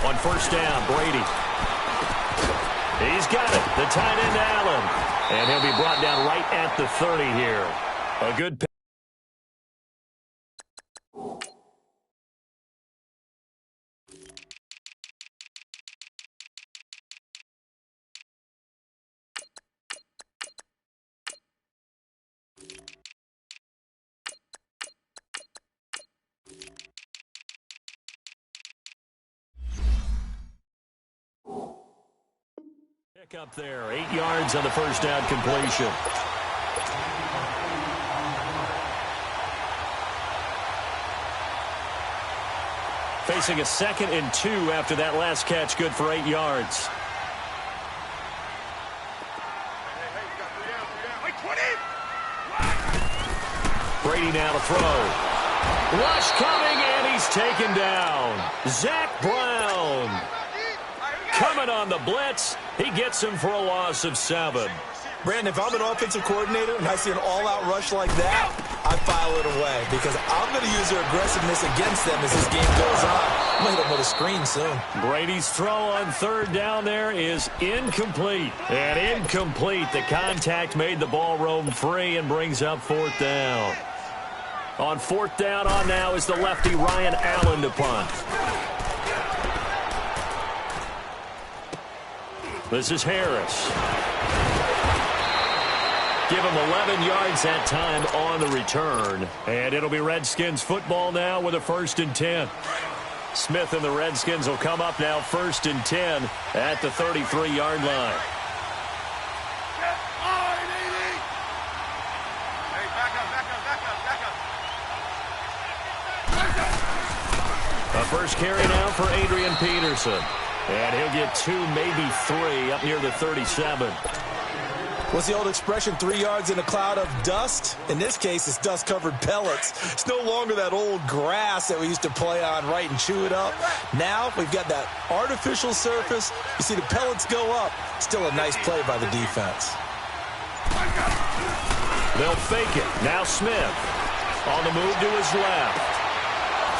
On first down, Brady. He's got it. The tight end, Allen. And he'll be brought down right at the 30 here. A good pick. Pick up there, 8 yards on the first down completion. Facing a 2nd and 2 after that last catch, good for 8 yards. Brady now to throw. Rush coming, and he's taken down. Zach Brown coming on the blitz. He gets him for a loss of 7. Brandon, if I'm an offensive coordinator and I see an all-out rush like that, I file it away because I'm going to use their aggressiveness against them as this game goes on. I'm going to hit them with a screen soon. Brady's throw on 3rd down there is incomplete. And incomplete. The contact made the ball roam free and brings up 4th down. On 4th down on now is the lefty Ryan Allen to punt. This is Harris. Give him 11 yards that time on the return. And it'll be Redskins football now with a 1st and 10. Smith and the Redskins will come up now 1st and 10 at the 33-yard line. A first carry now for Adrian Peterson. And he'll get 2, maybe 3 up near the 37. What's the old expression, 3 yards in a cloud of dust? In this case, it's dust-covered pellets. It's no longer that old grass that we used to play on, right, and chew it up. Now we've got that artificial surface. You see the pellets go up. Still a nice play by the defense. They'll fake it. Now Smith on the move to his left.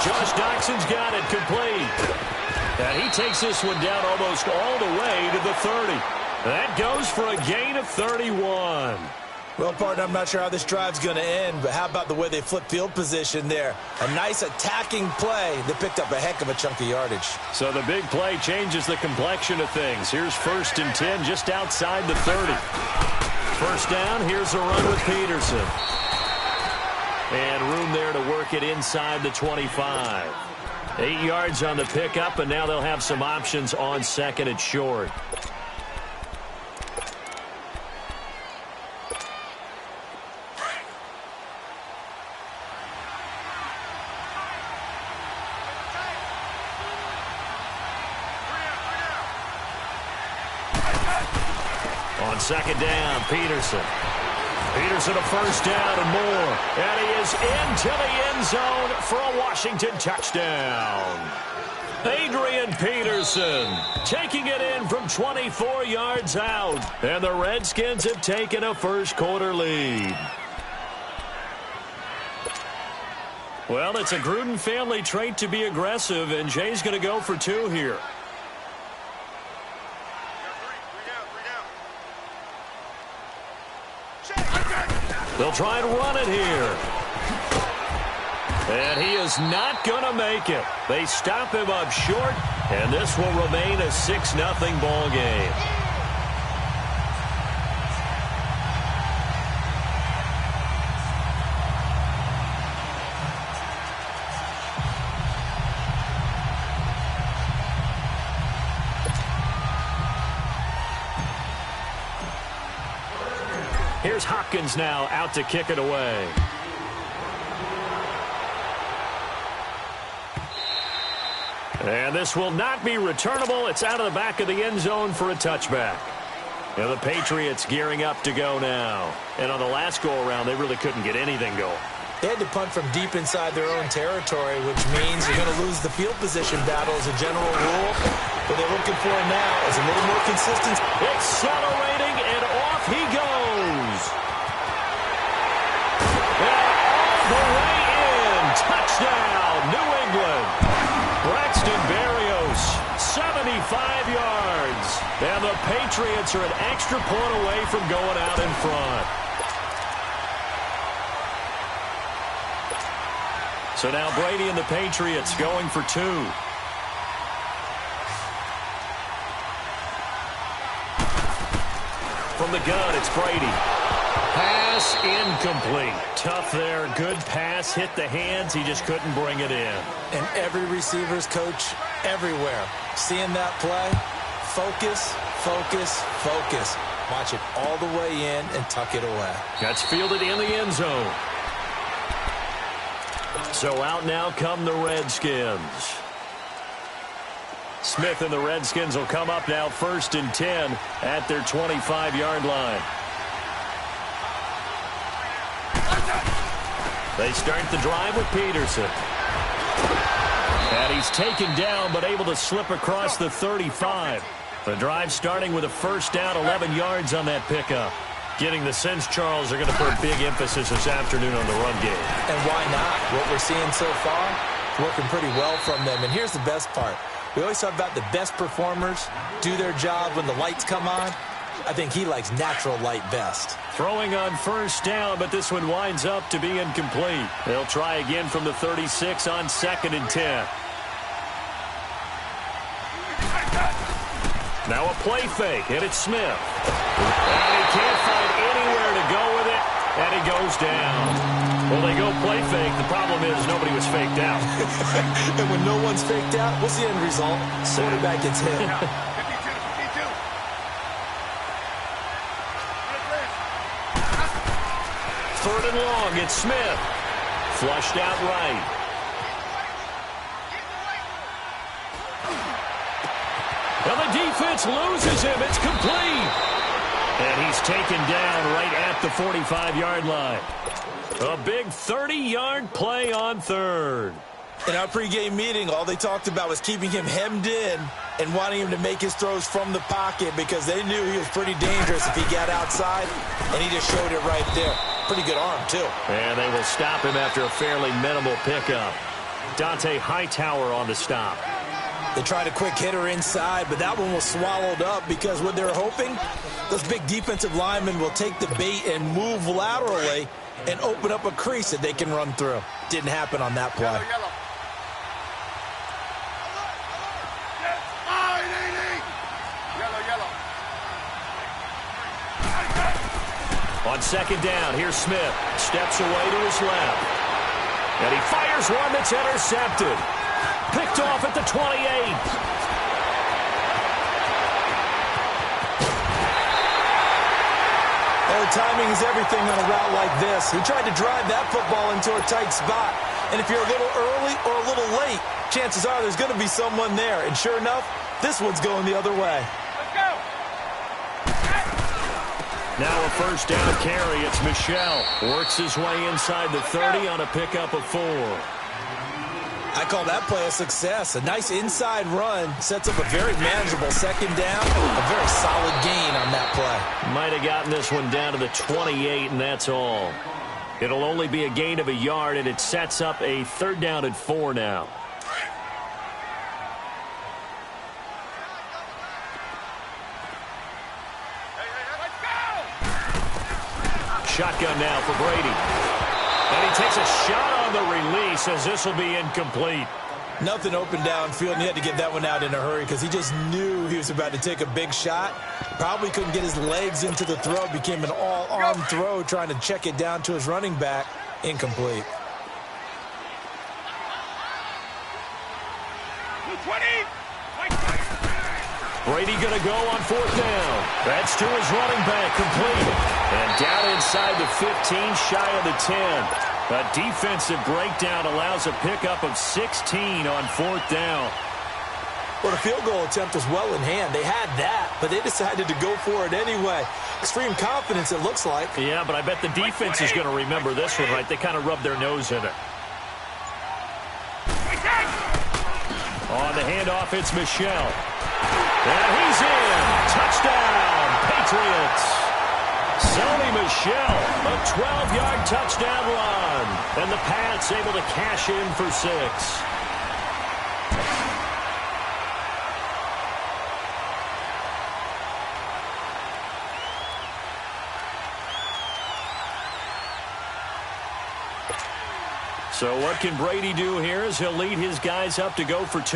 Josh Doxson's got it complete. And he takes this one down almost all the way to the 30. That goes for a gain of 31. Well, partner, I'm not sure how this drive's going to end, but how about the way they flip field position there? A nice attacking play that picked up a heck of a chunk of yardage. So the big play changes the complexion of things. Here's 1st and 10 just outside the 30. First down, here's a run with Peterson. And room there to work it inside the 25. 8 yards on the pickup, and now they'll have some options on 2nd and short. On 2nd down, Peterson. Peterson a first down and more. And he is into the end zone for a Washington touchdown. Adrian Peterson taking it in from 24 yards out. And the Redskins have taken a first-quarter lead. Well, it's a Gruden family trait to be aggressive, and Jay's going to go for 2 here. They'll try and run it here. And he is not going to make it. They stop him up short, and this will remain a 6-0 ball game. Here's Hopkins now out to kick it away. And this will not be returnable. It's out of the back of the end zone for a touchback. And the Patriots gearing up to go now. And on the last go-around, they really couldn't get anything going. They had to punt from deep inside their own territory, which means you're going to lose the field position battle as a general rule. What they're looking for now is a little more consistency. Accelerating, and off he goes. And all the way in. Touchdown, New England. Braxton Berrios, yards. And the Patriots are an extra point away from going out in front. So now Brady and the Patriots going for 2. From the gun, it's Brady. Pass incomplete. Tough there. Good pass. Hit the hands. He just couldn't bring it in. And every receiver's coach everywhere. Seeing that play, focus, focus, focus. Watch it all the way in and tuck it away. That's fielded in the end zone. So out now come the Redskins. Smith and the Redskins will come up now 1st and 10 at their 25-yard line. They start the drive with Peterson. And he's taken down but able to slip across the 35. The drive starting with a 1st down, 11 yards on that pickup. Getting the sense, Charles, are going to put a big emphasis this afternoon on the run game. And why not? What we're seeing so far, working pretty well from them. And here's the best part. We always talk about the best performers do their job when the lights come on. I think he likes natural light best. Throwing on 1st down, but this one winds up to be incomplete. They'll try again from the 36 on 2nd and 10. Now a play fake, and it's Smith. And he can't find anywhere to go with it, and he goes down. Well, they go play fake. The problem is nobody was faked out. And when no one's faked out, what's the end result? Quarterback gets hit. 3rd and long, it's Smith. Flushed out right. Well, the defense loses him. It's complete. And he's taken down right at the 45-yard line. A big 30-yard play on 3rd. In our pregame meeting, all they talked about was keeping him hemmed in and wanting him to make his throws from the pocket because they knew he was pretty dangerous if he got outside, and he just showed it right there. Pretty good arm, too. And they will stop him after a fairly minimal pickup. Dante Hightower on the stop. They tried a quick hitter inside, but that one was swallowed up because what they're hoping, those big defensive linemen will take the bait and move laterally and open up a crease that they can run through. Didn't happen on that play. On 2nd down, here's Smith. Steps away to his left. And he fires one that's intercepted. Picked off at the 28. Timing is everything on a route like this. He tried to drive that football into a tight spot. And if you're a little early or a little late, chances are there's going to be someone there. And sure enough, this one's going the other way. Let's go. Now a 1st down carry. It's Michel. Works his way inside the 30 on a pickup of 4. I call that play a success. A nice inside run sets up a very manageable 2nd down. A very solid gain on that play. Might have gotten this one down to the 28, and that's all. It'll only be a gain of a yard, and it sets up a 3rd down and 4 now. Shotgun now for Brady. And he takes a shot on the release as this will be incomplete. Nothing open downfield, and he had to get that one out in a hurry because he just knew he was about to take a big shot. Probably couldn't get his legs into the throw. Became an all-arm throw trying to check it down to his running back. Incomplete. 20. Brady going to go on 4th down. That's to his running back, complete. And down inside the 15, shy of the 10. A defensive breakdown allows a pickup of 16 on 4th down. Well, the field goal attempt was well in hand. They had that, but they decided to go for it anyway. Extreme confidence, it looks like. Yeah, but I bet the defense is going to remember this one, right? They kind of rubbed their nose in it. On the handoff, it's Michel. And he's in. Touchdown, Patriots. Sony Michel, a 12-yard touchdown run. And the Pats able to cash in for 6. So what can Brady do here as he'll lead his guys up to go for 2.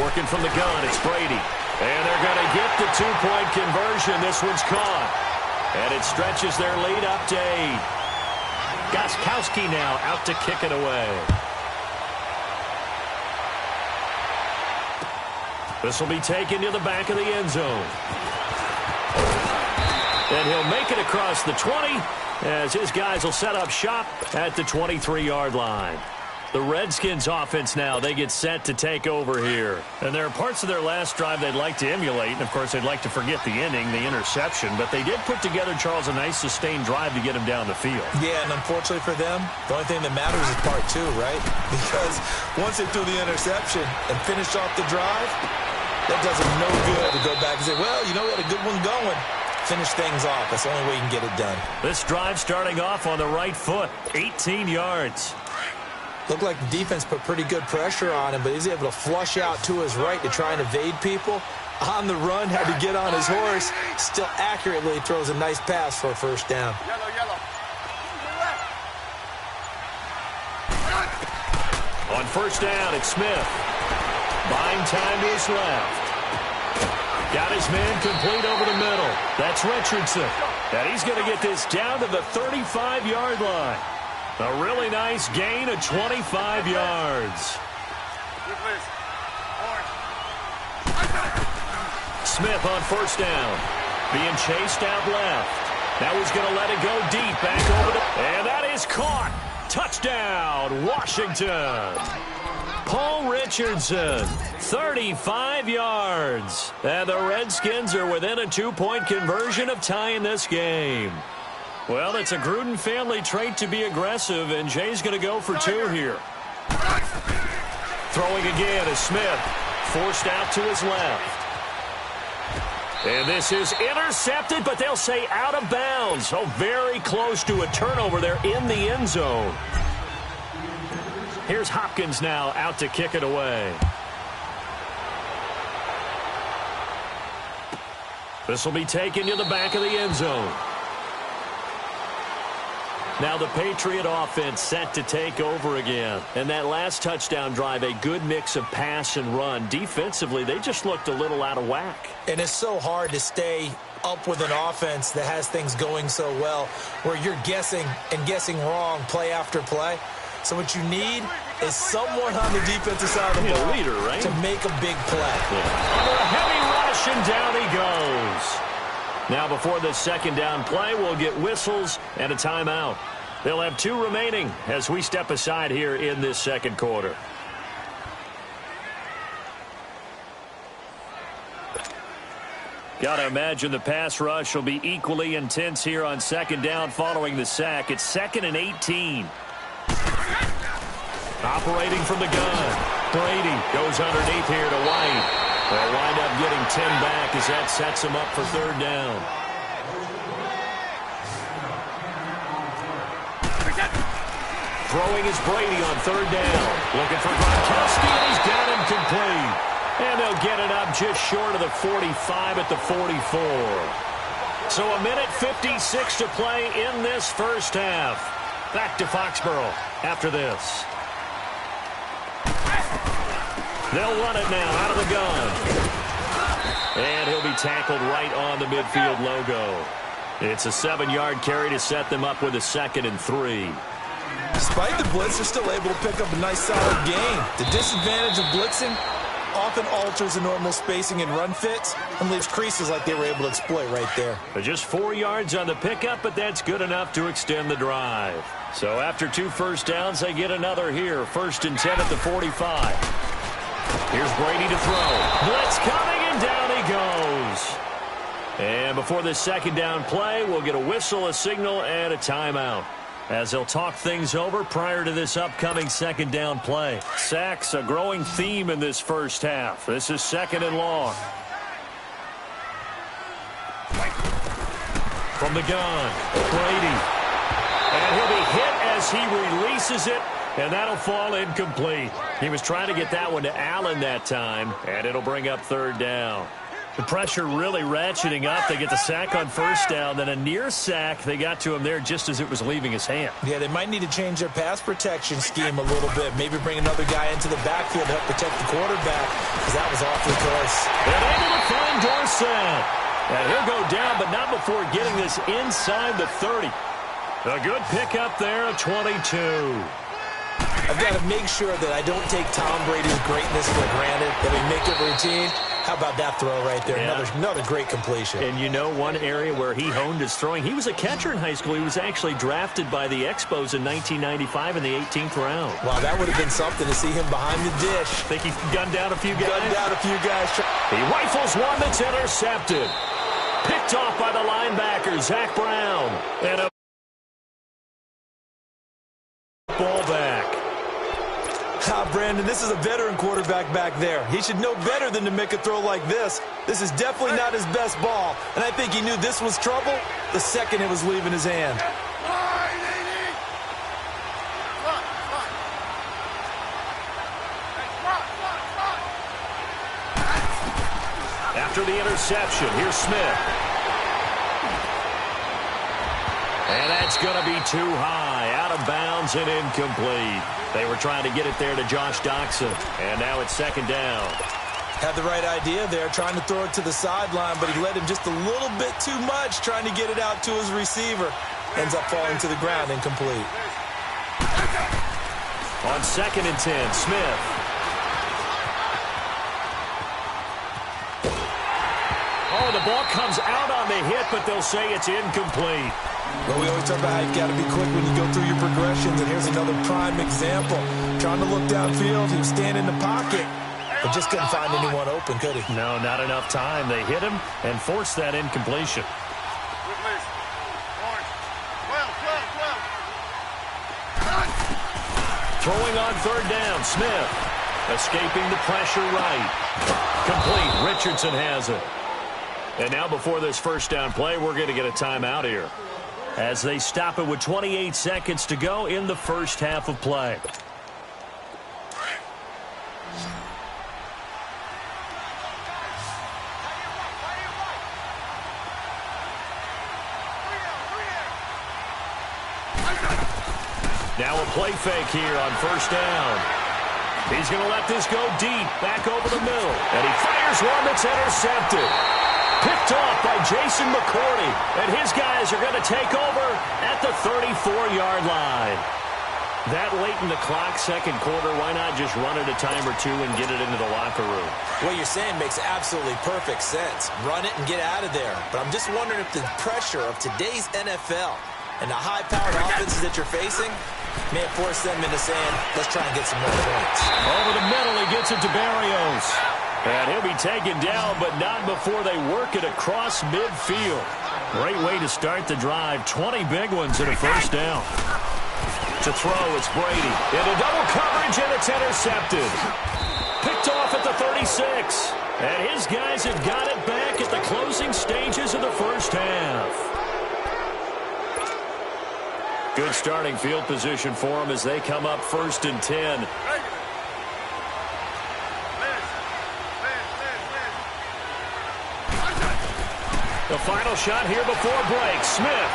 Working from the gun, it's Brady. And they're going to get the 2-point conversion. This one's caught. And it stretches their lead up to 8. Gostkowski now out to kick it away. This will be taken to the back of the end zone. And he'll make it across the 20 as his guys will set up shop at the 23-yard line. The Redskins offense now, they get set to take over here. And there are parts of their last drive they'd like to emulate. And, of course, they'd like to forget the ending, the interception. But they did put together, Charles, a nice sustained drive to get him down the field. Yeah, and unfortunately for them, the only thing that matters is part 2, right? Because once they threw the interception and finished off the drive, that does them no good to go back and say, well, you know, we had a good one going. Finish things off. That's the only way you can get it done. This drive starting off on the right foot, 18 yards. Looked like the defense put pretty good pressure on him, but he's able to flush out to his right to try and evade people. On the run, had to get on his horse. Still accurately throws a nice pass for a first down. On first down, it's Smith. Buying time to his left. Got his man complete over the middle. That's Richardson. And he's going to get this down to the 35-yard line. A really nice gain of 25 yards. Smith on first down. Being chased out left. Now he's going to let it go deep. Back over to... And that is caught. Touchdown, Washington. Paul Richardson, 35 yards. And the Redskins are within a 2-point conversion of tying this game. Well, it's a Gruden family trait to be aggressive, and Jay's going to go for 2 here. Throwing again is Smith. Forced out to his left. And this is intercepted, but they'll say out of bounds. So very close to a turnover there in the end zone. Here's Hopkins now out to kick it away. This will be taken to the back of the end zone. Now the Patriot offense set to take over again. And that last touchdown drive, a good mix of pass and run. Defensively, they just looked a little out of whack. And it's so hard to stay up with an offense that has things going so well, where you're guessing and guessing wrong play after play. So what you need is someone on the defensive side of the ball leader, right? to make a big play. Yeah. Under a heavy rush, and down he goes. Now before this second down play, we'll get whistles and a timeout. They'll have 2 remaining as we step aside here in this second quarter. Got to imagine the pass rush will be equally intense here on second down following the sack. It's 2nd and 18. Operating from the gun. Brady goes underneath here to White. They'll wind up getting 10 back as that sets him up for third down. Throwing is Brady on third down. Looking for Gronkowski, and he's got him complete. And they'll get it up just short of the 45 at the 44. So a minute 56 to play in this first half. Back to Foxborough after this. They'll run it now out of the gun. And he'll be tackled right on the midfield logo. It's a 7-yard carry to set them up with a 2nd and 3. Despite the blitz, they're still able to pick up a nice solid gain. The disadvantage of blitzing often alters the normal spacing and run fits and leaves creases like they were able to exploit right there. Just 4 yards on the pickup, but that's good enough to extend the drive. So after 2 first downs, they get another here. 1st and 10 at the 45. Here's Brady to throw. Blitz coming, and down he goes. And before this second down play, we'll get a whistle, a signal, and a timeout, as they'll talk things over prior to this upcoming second down play. Sacks, a growing theme in this first half. This is 2nd and long. From the gun, Brady. And he'll be hit as he releases it, and that'll fall incomplete. He was trying to get that one to Allen that time, and it'll bring up third down. The pressure really ratcheting up. They get the sack on first down, then a near sack. They got to him there just as it was leaving his hand. Yeah, they might need to change their pass protection scheme a little bit. Maybe bring another guy into the backfield to help protect the quarterback, because that was awfully close. And able to find Dorsett. And he'll go down, but not before getting this inside the 30. A good pickup there of 22. I've got to make sure that I don't take Tom Brady's greatness for granted, that we make it routine. How about that throw right there? Yeah. Another great completion. And you know one area where he honed his throwing? He was a catcher in high school. He was actually drafted by the Expos in 1995 in the 18th round. Wow, that would have been something to see him behind the dish. Think he gunned down a few guys? Gunned down a few guys. He rifles one that's intercepted. Picked off by the linebacker, Zach Brown. And a ball back. Brandon, this is a veteran quarterback back there. He should know better than to make a throw like this. This is definitely not his best ball, and I think he knew this was trouble the second it was leaving his hand. After the interception, here's Smith. And that's going to be too high, out of bounds and incomplete. They were trying to get it there to Josh Doxson, and now it's second down. Had the right idea there, trying to throw it to the sideline, but he let him just a little bit too much, trying to get it out to his receiver. Ends up falling to the ground, incomplete. On 2nd and 10, Smith. Oh, the ball comes out on the hit, but they'll say it's incomplete. Well, we always talk about how you've got to be quick when you go through your progressions, and here's another prime example. Trying to look downfield, he was standing in the pocket, but just couldn't find anyone open, could he? No, not enough time. They hit him and forced that incompletion. Throwing on 3rd down, Smith. Escaping the pressure right. Complete. Richardson has it. And now before this first down play, we're going to get a timeout here, as they stop it with 28 seconds to go in the first half of play. Now a play fake here on 1st down. He's going to let this go deep, back over the middle. And he fires one that's intercepted. Picked off by Jason McCourty, and his guys are going to take over at the 34-yard line. That late in the clock, second quarter, why not just run it a time or two and get it into the locker room? What you're saying makes absolutely perfect sense. Run it and get out of there. But I'm just wondering if the pressure of today's NFL and the high-powered offenses that you're facing may have forced them into saying, let's try and get some more points. Over the middle, he gets it to Barrios. And he'll be taken down, but not before they work it across midfield. Great way to start the drive. 20 big ones in a first down. To throw, it's Brady. Into double coverage, and it's intercepted. Picked off at the 36. And his guys have got it back at the closing stages of the first half. Good starting field position for them as they come up 1st and 10. The final shot here before break. Smith.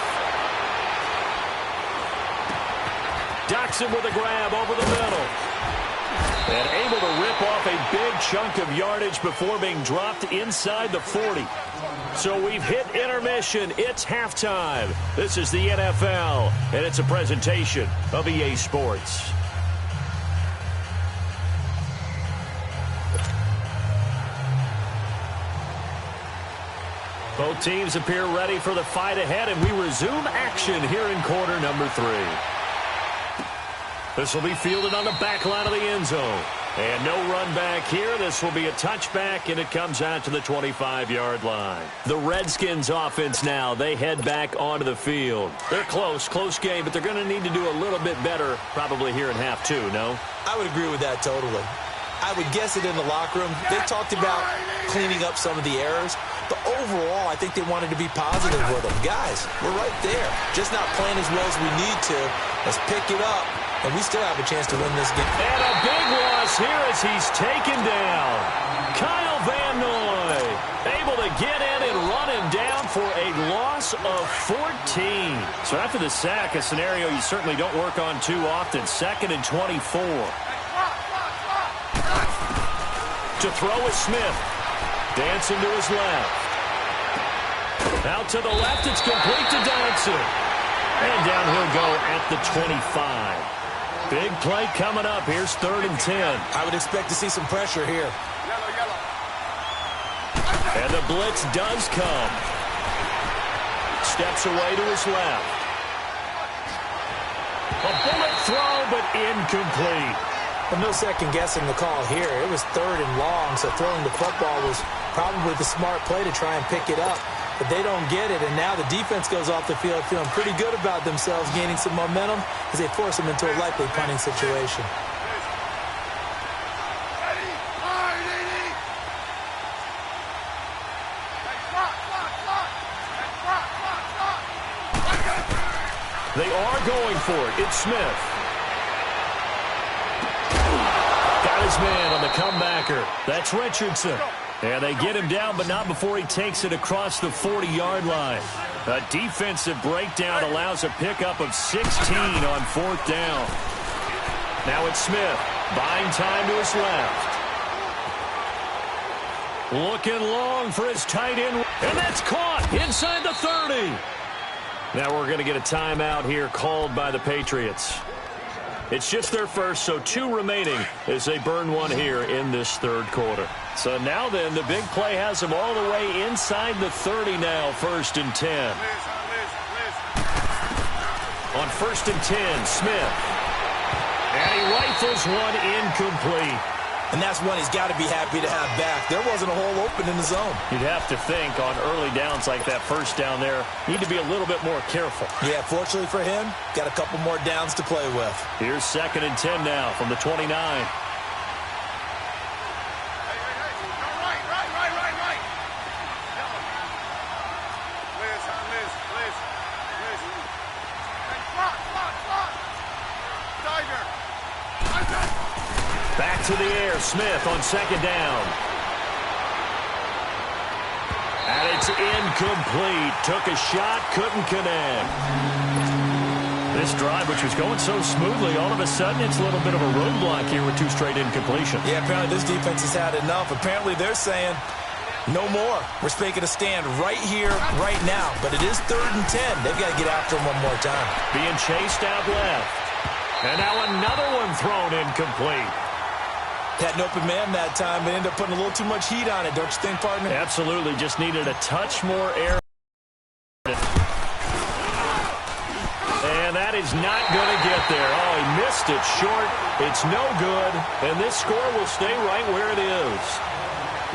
Doxson with a grab over the middle. And able to rip off a big chunk of yardage before being dropped inside the 40. So we've hit intermission. It's halftime. This is the NFL, and it's a presentation of EA Sports. Both teams appear ready for the fight ahead, and we resume action here in quarter number 3. This will be fielded on the back line of the end zone. And no run back here. This will be a touchback, and it comes out to the 25-yard line. The Redskins offense now, they head back onto the field. They're close game, but they're going to need to do a little bit better probably here in half 2, no? I would agree with that totally. I would guess it in the locker room. They talked about cleaning up some of the errors, but overall, I think they wanted to be positive with them. Guys, we're right there. Just not playing as well as we need to. Let's pick it up, and we still have a chance to win this game. And a big loss here as he's taken down. Kyle Van Noy. Able to get in and run him down for a loss of 14. So after the sack, a scenario you certainly don't work on too often. 2nd and 24. To throw is Smith. Dancing to his left. Out to the left, it's complete to Dodson. And down he'll go at the 25. Big play coming up. Here's 3rd and 10. I would expect to see some pressure here. And the blitz does come. Steps away to his left. A bullet throw, but incomplete. Well, no second guessing the call here. It was 3rd and long, so throwing the football was probably the smart play to try and pick it up. But they don't get it, and now the defense goes off the field feeling pretty good about themselves, gaining some momentum as they force them into a likely punting situation. They are going for it. It's Smith. Got his man on the comebacker. That's Richardson. And they get him down, but not before he takes it across the 40-yard line. A defensive breakdown allows a pickup of 16 on 4th down. Now it's Smith. Buying time to his left. Looking long for his tight end. And that's caught inside the 30. Now we're going to get a timeout here called by the Patriots. It's just their first, so 2 remaining as they burn one here in this 3rd quarter. So now then, the big play has them all the way inside the 30 now, 1st and 10. On 1st and 10, Smith. And he rifles one incomplete. And that's one he's got to be happy to have back. There wasn't a hole open in the zone. You'd have to think on early downs like that 1st down there, need to be a little bit more careful. Yeah, fortunately for him, got a couple more downs to play with. Here's 2nd and 10 now from the 29. Back to the air, Smith on 2nd down. And it's incomplete. Took a shot, couldn't connect. This drive, which was going so smoothly, all of a sudden it's a little bit of a roadblock here with 2 straight incompletions. Yeah, apparently this defense has had enough. Apparently they're saying, no more. We're making a stand right here, right now. But it is 3rd and 10. They've got to get after him one more time. Being chased out left. And now another one thrown incomplete. Had an open man that time, but ended up putting a little too much heat on it, don't you think, partner? Absolutely. Just needed a touch more air. And that is not going to get there. Oh, he missed it short. It's no good. And this score will stay right where it is.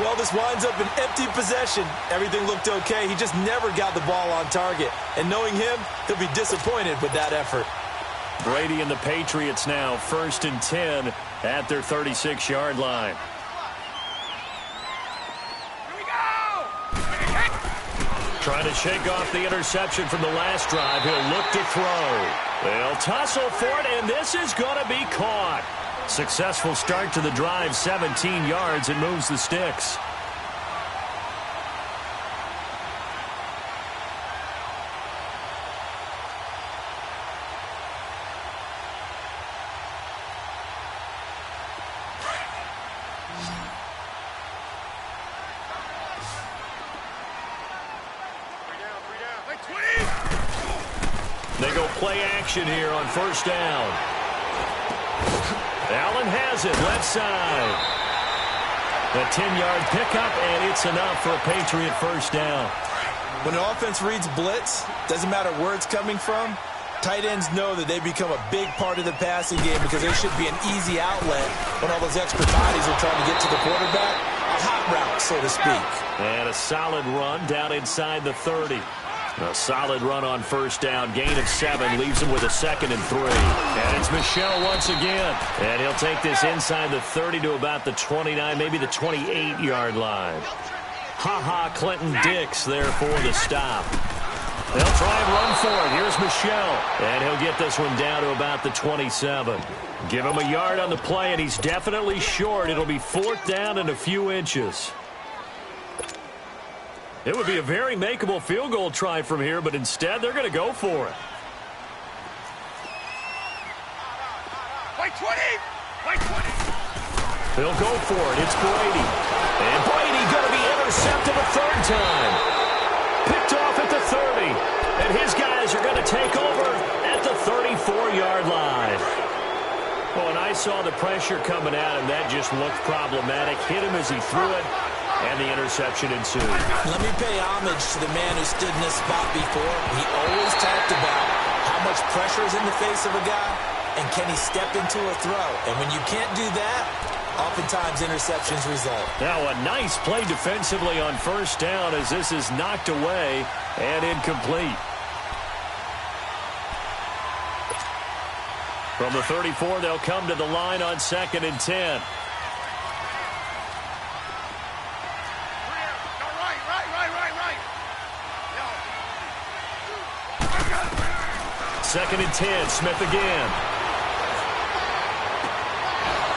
Well, this winds up an empty possession. Everything looked okay. He just never got the ball on target. And knowing him, he'll be disappointed with that effort. Brady and the Patriots now 1st and 10 at their 36-yard line. Here we go! Trying to shake off the interception from the last drive. He'll look to throw. They'll tussle for it, and this is going to be caught. Successful start to the drive, 17 yards, and moves the sticks. They go play action here on 1st down. Allen has it, left side. A 10-yard pickup, and it's enough for a Patriot 1st down. When an offense reads blitz, doesn't matter where it's coming from, tight ends know that they become a big part of the passing game because they should be an easy outlet when all those extra bodies are trying to get to the quarterback. A hot route, so to speak. And a solid run down inside the 30. A solid run on 1st down. Gain of 7 leaves him with a 2nd and 3. And it's Michel once again. And he'll take this inside the 30 to about the 29, maybe the 28-yard line. Ha-ha, Clinton Dix there for the stop. They'll try and run for it. Here's Michel. And he'll get this one down to about the 27. Give him a yard on the play, and he's definitely short. It'll be 4th down and a few inches. It would be a very makeable field goal try from here, but instead they're going to go for it. Wait, 20! Wait, 20! They'll go for it. It's Brady. And Brady going to be intercepted a third time. Picked off at the 30. And his guys are going to take over at the 34-yard line. Well, and I saw the pressure coming at him. That just looked problematic. Hit him as he threw it, and the interception ensued. Let me pay homage to the man who stood in this spot before. He always talked about how much pressure is in the face of a guy, and can he step into a throw? And when you can't do that, oftentimes interceptions result. Now a nice play defensively on first down as this is knocked away and incomplete. From the 34, they'll come to the line on 2nd and 10. Second and 10, Smith again.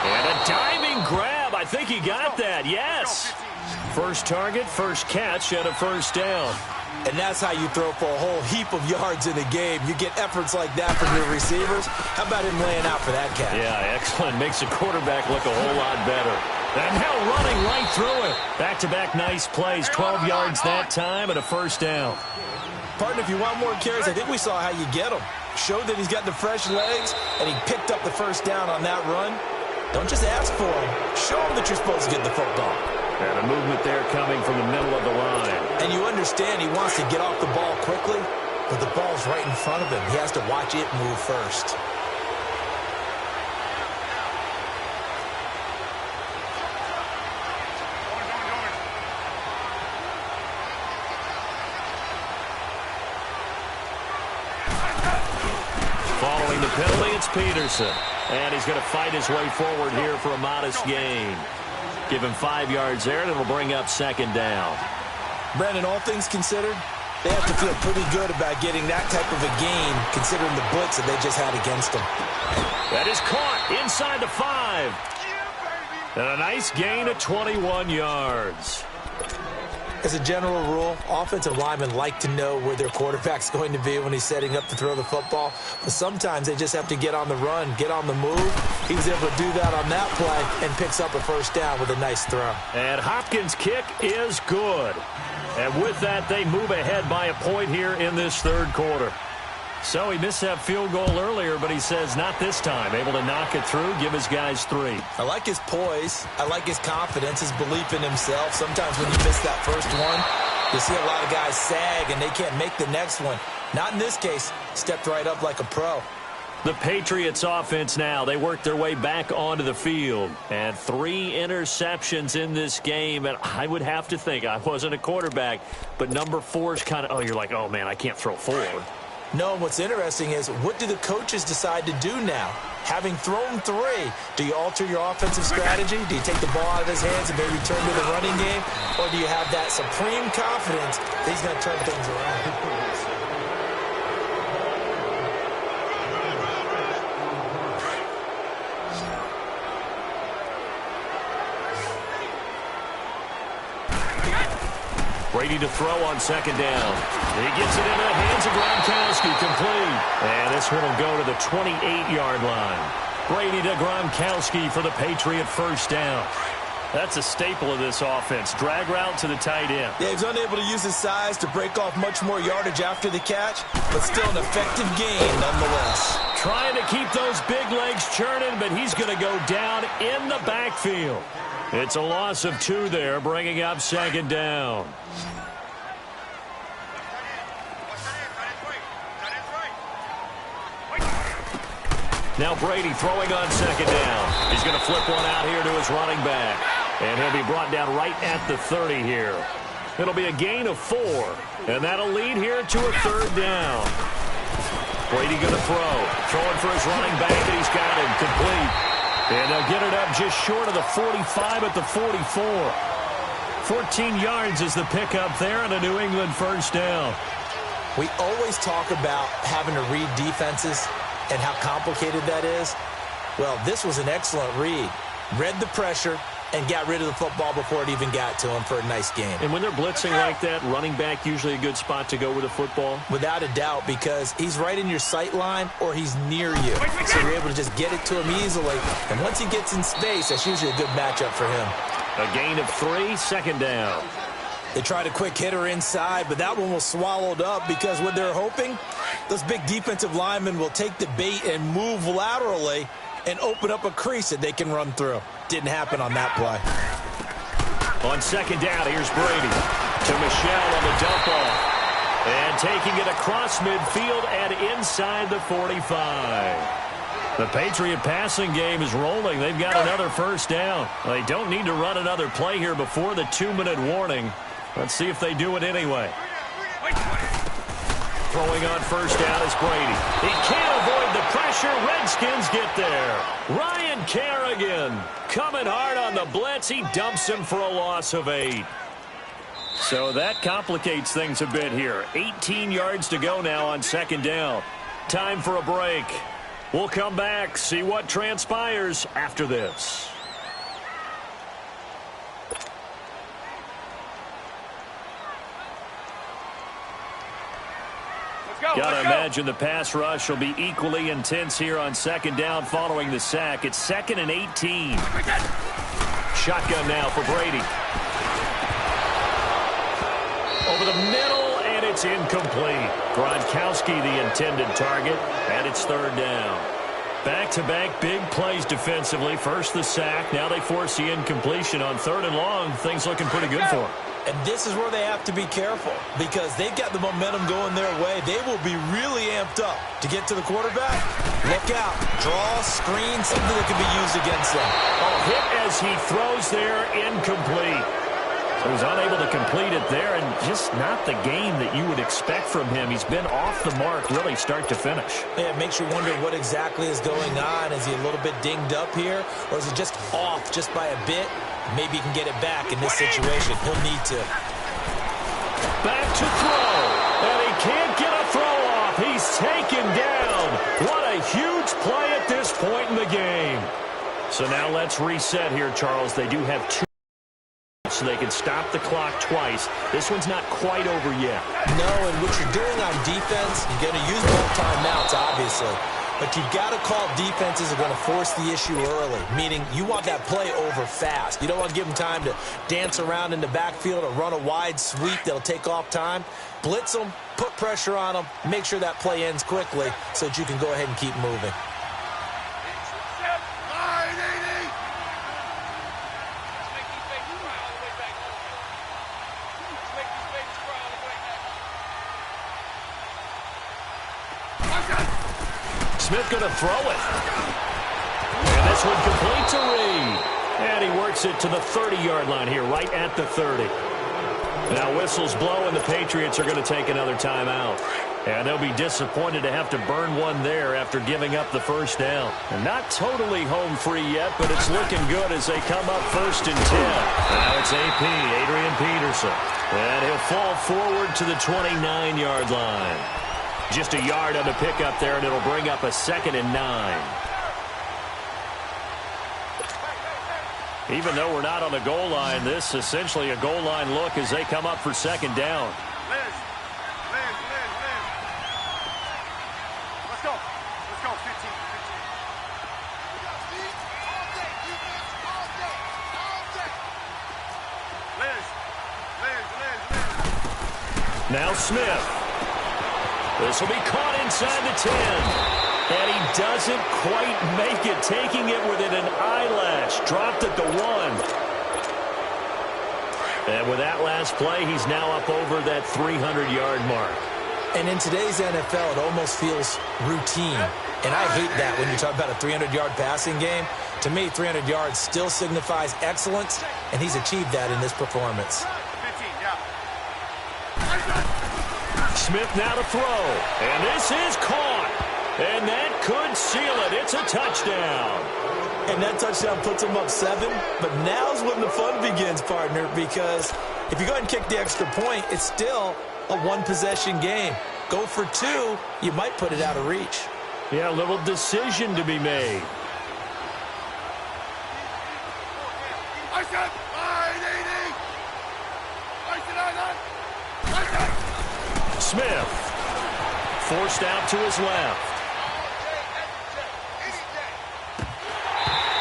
And a diving grab. I think he got that, yes. First target, first catch, and a first down. And that's how you throw for a whole heap of yards in a game. You get efforts like that from your receivers. How about him laying out for that catch? Yeah, excellent. Makes the quarterback look a whole lot better. And now running right through it. Back-to-back nice plays. 12 yards that time and a first down. Partner, if you want more carries, I think we saw how you get him. Showed that he's got the fresh legs, and he picked up the first down on that run. Don't just ask for him. Show him that you're supposed to get the football. And a movement there coming from the middle of the line. And you understand he wants to get off the ball quickly, but the ball's right in front of him. He has to watch it move first. Following the penalty, it's Peterson. And he's going to fight his way forward here for a modest gain. Give him 5 yards there, and it'll bring up 2nd down. Brandon, all things considered, they have to feel pretty good about getting that type of a gain, considering the blitz that they just had against them. That is caught inside the 5. And a nice gain of 21 yards. As a general rule, offensive linemen like to know where their quarterback's going to be when he's setting up to throw the football. But sometimes they just have to get on the run, get on the move. He was able to do that on that play and picks up a first down with a nice throw. And Hopkins' kick is good. And with that, they move ahead by a point here in this third quarter. So he missed that field goal earlier, but he says not this time. Able to knock it through, give his guys 3. I like his poise. I like his confidence, his belief in himself. Sometimes when you miss that first one, you see a lot of guys sag and they can't make the next one. Not in this case. Stepped right up like a pro. The Patriots offense now, they work their way back onto the field. And 3 interceptions in this game. And I would have to think, I wasn't a quarterback, but number 4 is kind of, oh, you're like, oh, man, I can't throw 4. No, what's interesting is what do the coaches decide to do now? Having thrown 3, do you alter your offensive strategy? Do you take the ball out of his hands and maybe turn to the running game? Or do you have that supreme confidence that he's going to turn things around? Brady to throw on 2nd down. He gets it into the hands of Gronkowski, complete. And this one will go to the 28-yard line. Brady to Gronkowski for the Patriot first down. That's a staple of this offense. Drag route to the tight end. Yeah, he's unable to use his size to break off much more yardage after the catch, but still an effective gain nonetheless. Trying to keep those big legs churning, but he's going to go down in the backfield. It's a loss of 2 there, bringing up 2nd down. Now Brady throwing on 2nd down. He's going to flip one out here to his running back. And he'll be brought down right at the 30 here. It'll be a gain of 4. And that'll lead here to a 3rd down. Brady going to throw. Throwing for his running back, and he's got him complete. And they'll get it up just short of the 45 at the 44. 14 yards is the pickup there and a New England first down. We always talk about having to read defenses and how complicated that is. Well, this was an excellent read. Read the pressure, and got rid of the football before it even got to him for a nice game. And when they're blitzing like that, running back usually a good spot to go with the football? Without a doubt, because he's right in your sight line or he's near you. So you're able to just get it to him easily. And once he gets in space, that's usually a good matchup for him. A gain of 3, second down. They tried a quick hitter inside, but that one was swallowed up because what they're hoping, those big defensive linemen will take the bait and move laterally and open up a crease that they can run through. Didn't happen on that play. On second down, here's Brady to Michelle on the dump off. And taking it across midfield and inside the 45. The Patriot passing game is rolling. They've got another first down. They don't need to run another play here before the 2-minute warning. Let's see if they do it anyway. Throwing on first down is Brady. He can't avoid the pressure. Redskins get there. Ryan Kerrigan coming hard on the blitz. He dumps him for a loss of 8. So that complicates things a bit here. 18 yards to go now on second down. Time for a break. We'll come back, see what transpires after this. Gotta imagine the pass rush will be equally intense here on second down following the sack. It's 2nd and 18. Shotgun now for Brady. Over the middle, and it's incomplete. Gronkowski the intended target, and it's 3rd down. Back-to-back big plays defensively. First the sack, now they force the incompletion on 3rd and long. Things looking pretty good for them. And this is where they have to be careful because they've got the momentum going their way. They will be really amped up to get to the quarterback. Look out. Draw, screen, something that can be used against them. Oh, hit as he throws there, incomplete. So he's unable to complete it there, and just not the game that you would expect from him. He's been off the mark really start to finish. Yeah, it makes you wonder what exactly is going on. Is he a little bit dinged up here, or is it just off just by a bit? Maybe he can get it back in this situation. He'll need to. Back to throw, and he can't get a throw off. He's taken down. What a huge play at this point in the game. So now let's reset here, Charles. They do have 2. So they can stop the clock twice. This one's not quite over yet. No, and what you're doing on defense, you're going to use both timeouts, obviously. But you've got to call defenses that are going to force the issue early, meaning you want that play over fast. You don't want to give them time to dance around in the backfield or run a wide sweep that'll take off time. Blitz them, put pressure on them, make sure that play ends quickly so that you can go ahead and keep moving. Smith going to throw it. And this one completes a read. And he works it to the 30-yard line here, right at the 30. Now whistles blow, and the Patriots are going to take another timeout. And they'll be disappointed to have to burn one there after giving up the first down. And not totally home free yet, but it's looking good as they come up 1st and 10. Now it's AP, Adrian Peterson. And he'll fall forward to the 29-yard line. Just a yard on the pickup there, and it'll bring up a 2nd and 9. Even though we're not on the goal line, this is essentially a goal line look as they come up for 2nd down. Liz. Let's go. 15. Liz. Now Smith. This will be caught inside the 10. And he doesn't quite make it, taking it within an eyelash. Dropped at the 1. And with that last play, he's now up over that 300-yard mark. And in today's NFL, it almost feels routine. And I hate that when you talk about a 300-yard passing game. To me, 300 yards still signifies excellence, and he's achieved that in this performance. 15, yeah. Smith now to throw, and this is caught, and that could seal it. It's a touchdown. And that touchdown puts him up 7, but now's when the fun begins, partner, because if you go ahead and kick the extra point, it's still a one-possession game. Go for 2, you might put it out of reach. Yeah, a little decision to be made. Smith forced out to his left.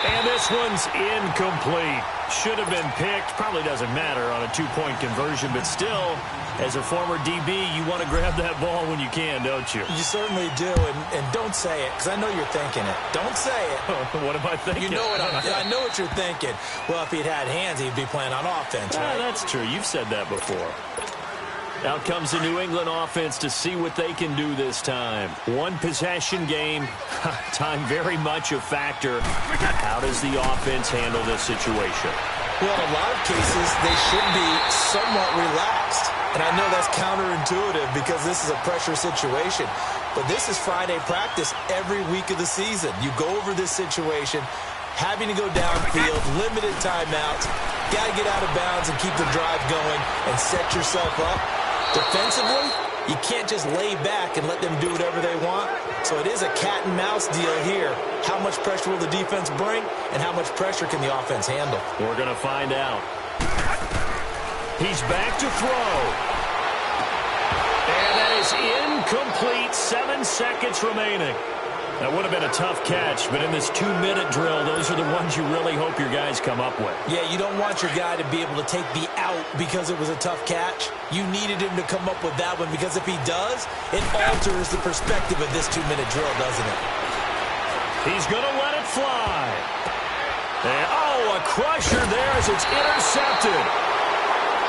And this one's incomplete. Should have been picked. Probably doesn't matter on a two-point conversion, but still, as a former DB, you want to grab that ball when you can, don't you? You certainly do, and don't say it, because I know you're thinking it. Don't say it. What am I thinking? You know what I know what you're thinking. Well, if he'd had hands, he'd be playing on offense, right? That's true. You've said that before. Out comes the New England offense to see what they can do this time. One possession game. Time very much a factor. How does the offense handle this situation? Well, in a lot of cases, they should be somewhat relaxed. And I know that's counterintuitive because this is a pressure situation. But this is Friday practice every week of the season. You go over this situation, having to go downfield, limited timeouts, got to get out of bounds and keep the drive going and set yourself up. Defensively, you can't just lay back and let them do whatever they want. So it is a cat and mouse deal here. How much pressure will the defense bring, and how much pressure can the offense handle? We're going to find out. He's back to throw. And that is incomplete. 7 seconds remaining. That would have been a tough catch, but in this 2-minute drill, those are the ones you really hope your guys come up with. Yeah, you don't want your guy to be able to take the out because it was a tough catch. You needed him to come up with that one because if he does, it alters the perspective of this 2-minute drill, doesn't it? He's going to let it fly. And, a crusher there as it's intercepted.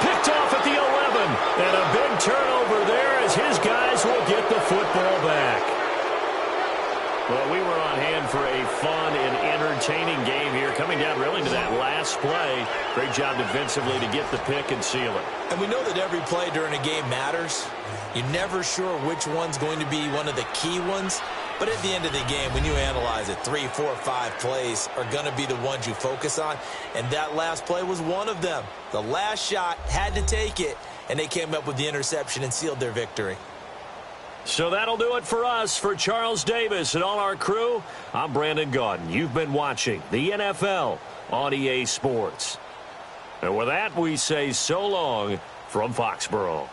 Picked off at the 11. And a big turnover there as his guys will get the football back. Well, we were on hand for a fun and entertaining game here, coming down really to that last play. Great job defensively to get the pick and seal it. And we know that every play during a game matters. You're never sure which one's going to be one of the key ones. But at the end of the game, when you analyze it, 3, 4, 5 plays are going to be the ones you focus on. And that last play was one of them. The last shot had to take it, and they came up with the interception and sealed their victory. So that'll do it for us. For Charles Davis and all our crew, I'm Brandon Gaudin. You've been watching the NFL on EA Sports. And with that, we say so long from Foxborough.